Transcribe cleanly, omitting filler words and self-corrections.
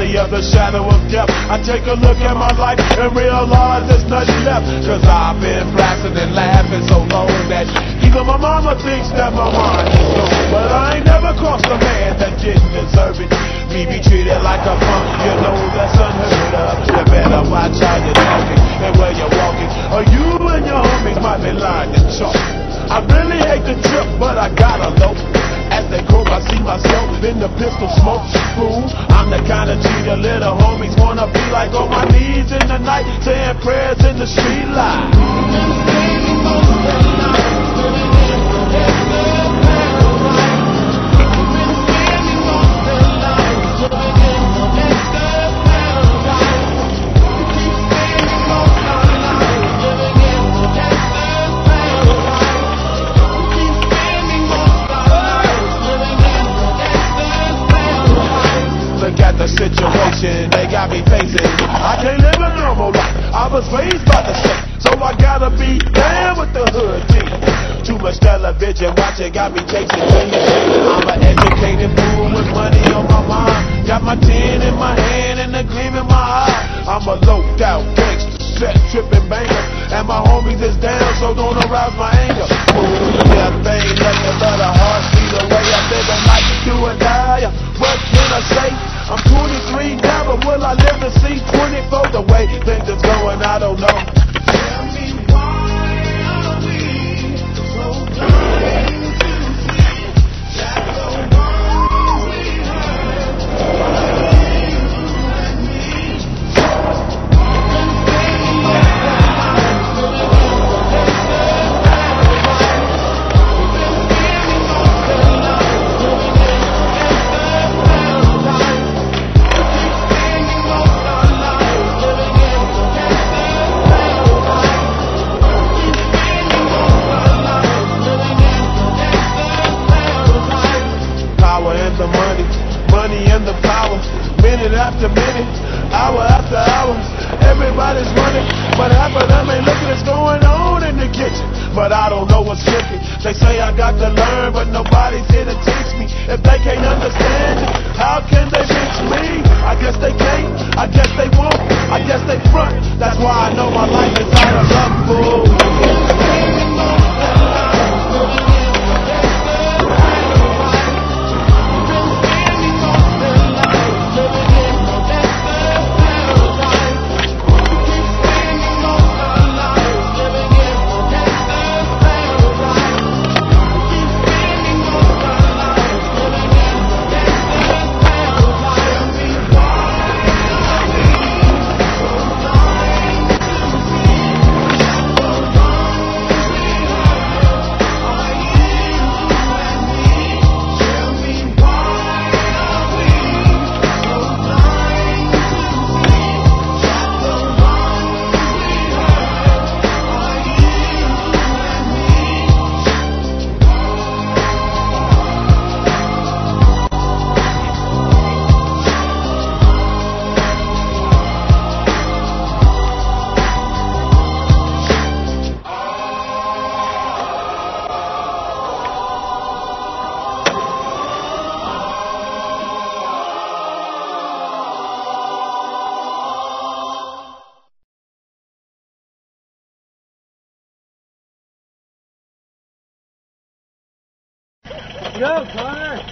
me of the shadow of death. I take a look at my life and realize there's nothing left. Cause I've been blasting and laughing so long that even my mama thinks that my mind is gone. But I ain't never crossed a man that didn't deserve it. Me be treated like a punk, you know that's unheard of. You better watch how you're talking and where you're walking, or you and your homies might be lying to chalk. I really hate the trip, but I gotta low. As they grow, I see myself in the pistol smoke. Fool, I'm the kind of G the little homies wanna be like, on my knees in the night, saying prayers in the street light. The situation they got me facing, I can't live a normal life. I was raised by the state, so I gotta be down with the hood team. Too much television watching got me chasing dreams. I'm an educated fool with money on my mind. Got my tin in my hand and a gleam in my eye. I'm a loped out gangster, set tripping banger, and my homies is down, so don't arouse my anger. Ooh, death ain't nothing but a heartbeat away. I live a life do or die. What can I say? I'm 23 now, but will I live to see 24? The way things is going, I don't know. Tell me why are we so blind to see that the wrongs we heard are you and me? Been spending most of our lives living in the desert paradise. We've been spending most of our lives living in the desert paradise. Money and the power, minute after minute, hour after hour, everybody's running, but half of them ain't looking what's going on in the kitchen. But I don't know what's cooking. They say I got to learn, but nobody's here to teach me. If they can't understand it, how can they reach me? I guess they can't, I guess they won't, I guess they front. That's why I know my life is out of love, fool. Go, Connor!